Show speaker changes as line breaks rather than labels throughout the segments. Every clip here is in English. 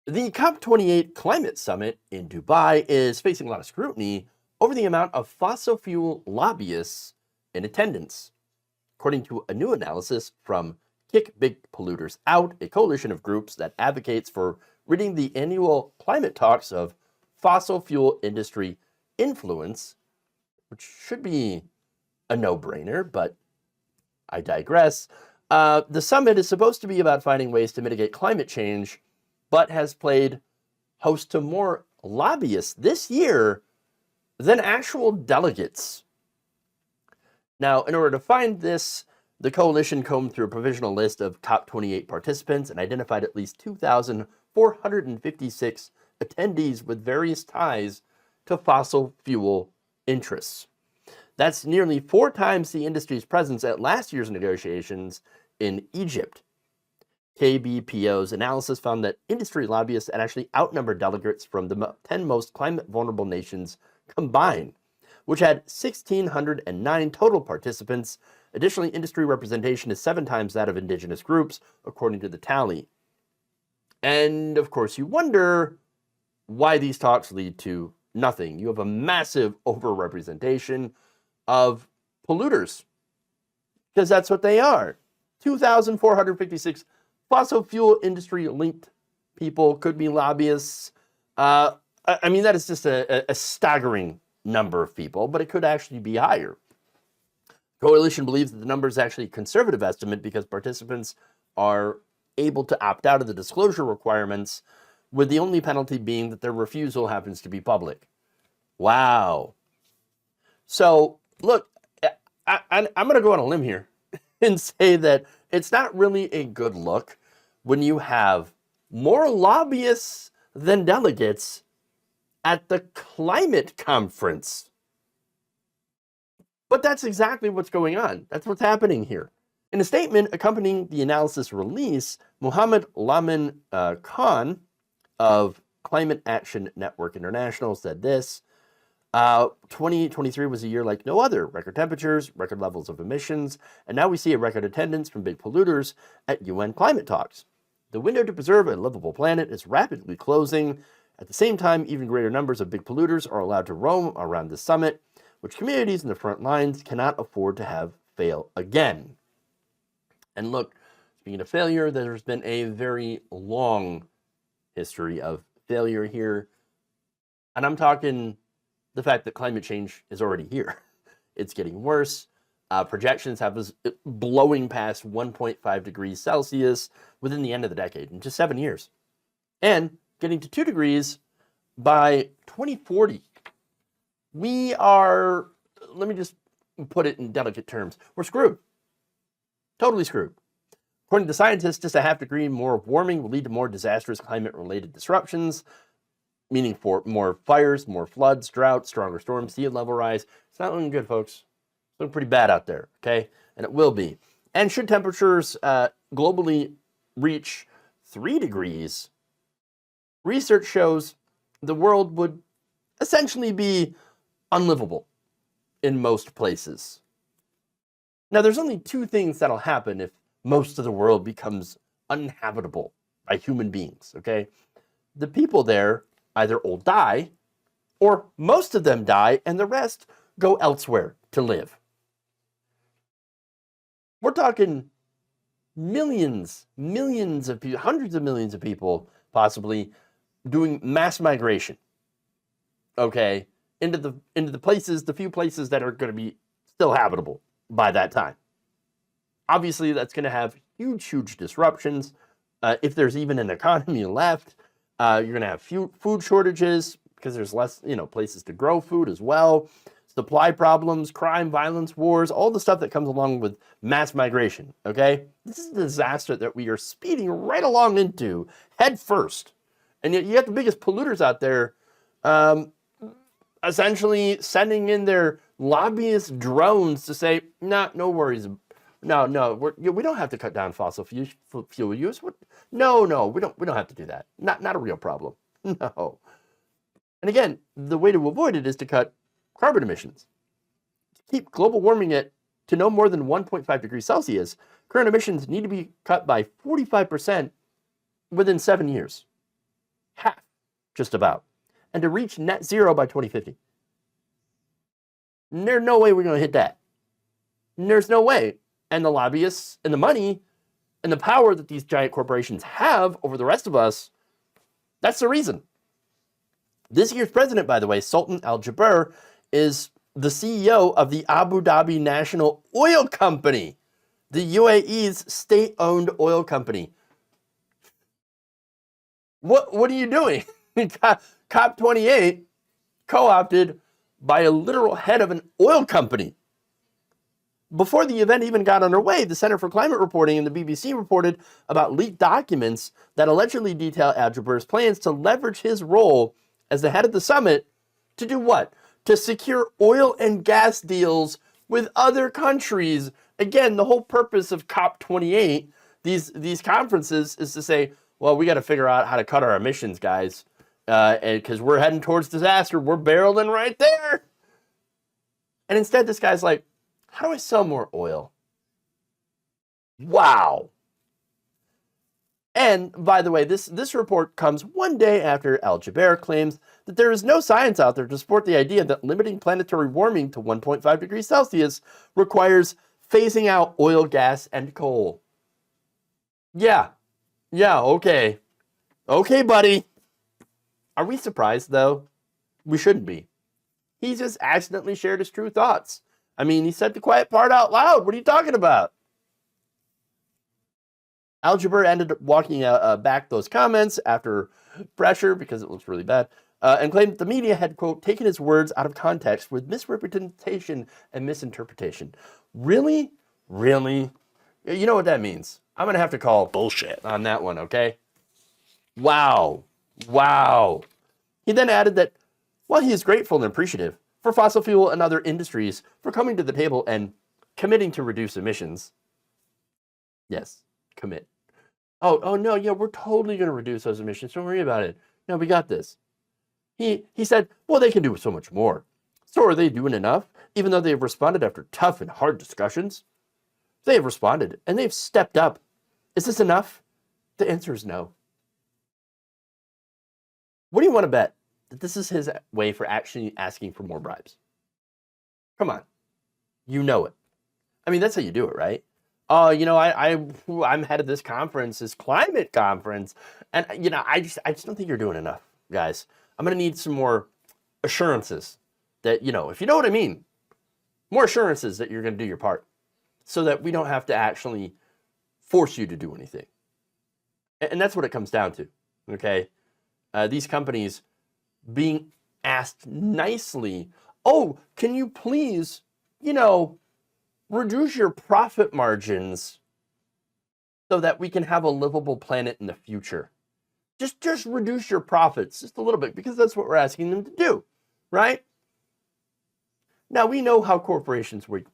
The COP28 climate summit in Dubai is facing a lot of scrutiny over the amount of fossil fuel lobbyists in attendance. According to a new analysis from Kick Big Polluters Out, a coalition of groups that advocates for ridding the annual climate talks of fossil fuel industry influence, which should be a no-brainer, but I digress. The summit is supposed to be about finding ways to mitigate climate change, but has played host to more lobbyists this year than actual delegates. Now, in order to find this, the coalition combed through a provisional list of COP28 participants and identified at least 2,456 attendees with various ties to fossil fuel interests. That's nearly 4 times the industry's presence at last year's negotiations in Egypt. KBPO's analysis found that industry lobbyists had actually outnumbered delegates from the 10 most climate-vulnerable nations combined, which had 1,609 total participants. Additionally, industry representation is 7 times that of indigenous groups, according to the tally. And, of course, you wonder why these talks lead to nothing. You have a massive overrepresentation of polluters, because that's what they are. 2,456 fossil fuel industry linked people could be lobbyists. I mean, that is just a staggering number of people, but it could actually be higher. Coalition believes that the number is actually a conservative estimate because participants are able to opt out of the disclosure requirements, with the only penalty being that their refusal happens to be public. Wow. So, look, I'm going to go on a limb here and say that it's not really a good look when you have more lobbyists than delegates at the climate conference. But that's exactly what's going on. That's what's happening here. In a statement accompanying the analysis release, Muhammad Lamin Khan of Climate Action Network International said this: 2023 was a year like no other. Record temperatures, record levels of emissions, and now we see a record attendance from big polluters at UN climate talks. The window to preserve a livable planet is rapidly closing. At the same time, even greater numbers of big polluters are allowed to roam around the summit, which communities in the front lines cannot afford to have fail again. And look, speaking of failure, there's been a very long history of failure here. And I'm talking the fact that climate change is already here. It's getting worse. Projections have us blowing past 1.5 degrees Celsius within the end of the decade, in just 7 years. And getting to 2 degrees by 2040. We are, let me just put it in delicate terms, we're screwed. Totally screwed. According to scientists, just a half degree more of warming will lead to more disastrous climate-related disruptions, meaning for more fires, more floods, droughts, stronger storms, sea level rise. It's not looking good, folks. It's looking pretty bad out there, okay? And it will be. And should temperatures globally reach 3 degrees, research shows the world would essentially be unlivable in most places. Now, there's only 2 things that'll happen if most of the world becomes uninhabitable by human beings, okay? The people there either all die, or most of them die, and the rest go elsewhere to live. We're talking millions of people, hundreds of millions of people, possibly, doing mass migration, okay, into the places, the few places that are going to be still habitable by that time. Obviously, that's going to have huge disruptions. If there's even an economy left, you're going to have food shortages because there's less, places to grow food as well. Supply problems, crime, violence, wars, all the stuff that comes along with mass migration, okay? This is a disaster that we are speeding right along into head first. And yet you got the biggest polluters out there essentially sending in their lobbyist drones to say, no worries. No, we don't have to cut down fossil fuel use. No, we don't have to do that. Not a real problem. No. And again, the way to avoid it is to cut carbon emissions. To keep global warming to no more than 1.5 degrees Celsius, current emissions need to be cut by 45% within 7 years. half, just about, and to reach net zero by 2050. And there's no way we're going to hit that. And there's no way. And the lobbyists and the money and the power that these giant corporations have over the rest of us, that's the reason. This year's president, by the way, Sultan Al Jaber, is the CEO of the Abu Dhabi National Oil Company, the UAE's state-owned oil company. What are you doing? COP28 co-opted by a literal head of an oil company. Before the event even got underway, the Center for Climate Reporting and the BBC reported about leaked documents that allegedly detail Al Jaber's plans to leverage his role as the head of the summit to do what? To secure oil and gas deals with other countries. Again, the whole purpose of COP28, these conferences, is to say, well, we got to figure out how to cut our emissions, guys, because we're heading towards disaster. We're barreling right there. And instead, this guy's like, how do I sell more oil? Wow. And by the way, this report comes one day after Al Jaber claims that there is no science out there to support the idea that limiting planetary warming to 1.5 degrees Celsius requires phasing out oil, gas, and coal. Yeah, okay. Okay, buddy. Are we surprised, though? We shouldn't be. He just accidentally shared his true thoughts. I mean, he said the quiet part out loud. What are you talking about? Al Jaber ended up walking back those comments after pressure because it looks really bad, and claimed that the media had, quote, taken his words out of context with misrepresentation and misinterpretation. Really? Really? You know what that means. I'm going to have to call bullshit on that one, okay? Wow. He then added that, while he is grateful and appreciative for fossil fuel and other industries for coming to the table and committing to reduce emissions. Yes, commit. Oh no, yeah, we're totally going to reduce those emissions. Don't worry about it. No, we got this. He said, well, they can do so much more. So are they doing enough? Even though they've responded after tough and hard discussions? They have responded, and they've stepped up. Is this enough? The answer is no. What do you want to bet? That this is his way for actually asking for more bribes? Come on. You know it. I mean, that's how you do it, right? I'm head of this conference, this climate conference, and I just don't think you're doing enough, guys. I'm gonna need some more assurances that, if you know what I mean, more assurances that you're gonna do your part, so that we don't have to actually force you to do anything. And that's what it comes down to. Okay, these companies being asked nicely, oh, can you please, reduce your profit margins so that we can have a livable planet in the future. Just reduce your profits just a little bit, because that's what we're asking them to do, right? Now, we know how corporations work.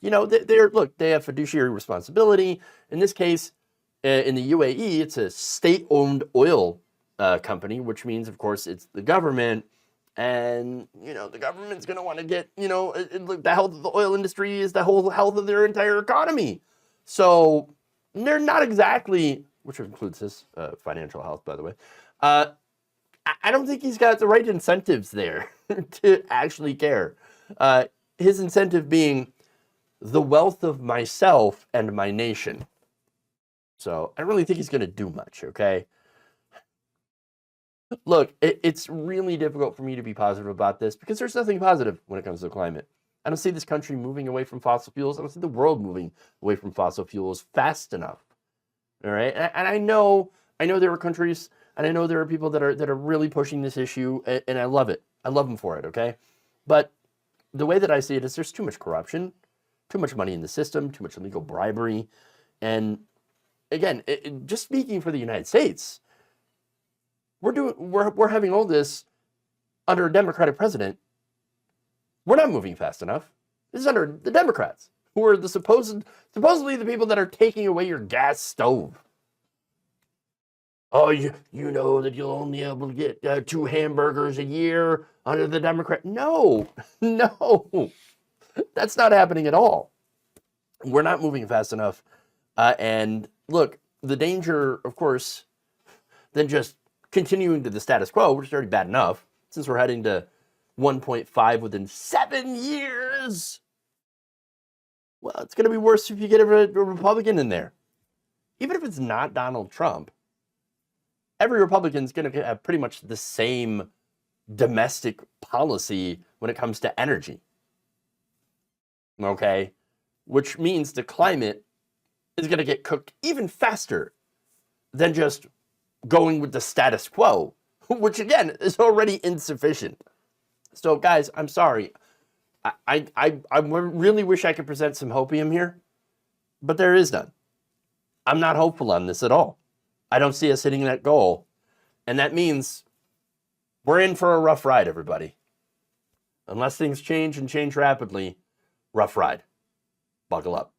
They have fiduciary responsibility. In this case, in the UAE, it's a state-owned oil company, which means, of course, it's the government. And, the government's going to want to get, the health of the oil industry is the whole health of their entire economy. So they're not exactly, which includes his financial health, by the way. I don't think he's got the right incentives there to actually care. His incentive being the wealth of myself and my nation. So I don't really think he's going to do much, okay? Look, it's really difficult for me to be positive about this because there's nothing positive when it comes to climate. I don't see this country moving away from fossil fuels. I don't see the world moving away from fossil fuels fast enough. All right, and I know there are countries, and I know there are people that are really pushing this issue, and I love it. I love them for it. Okay, but the way that I see it is there's too much corruption, too much money in the system, too much illegal bribery, and again, just speaking for the United States. We're having all this under a Democratic president. We're not moving fast enough. This is under the Democrats, who are supposedly the people that are taking away your gas stove. Oh, you know that you'll only be able to get 2 hamburgers a year under the Democrat. No, that's not happening at all. We're not moving fast enough. And look, the danger, of course, then just continuing to the status quo, which is already bad enough, since we're heading to 1.5 within 7 years. Well, it's going to be worse if you get a Republican in there. Even if it's not Donald Trump, every Republican is going to have pretty much the same domestic policy when it comes to energy. Okay? Which means the climate is going to get cooked even faster than just going with the status quo, which again is already insufficient. So guys, I'm sorry. I really wish I could present some hopium here, but there is none. I'm not hopeful on this at all. I don't see us hitting that goal. And that means we're in for a rough ride, everybody. Unless things change and change rapidly, rough ride. Buckle up.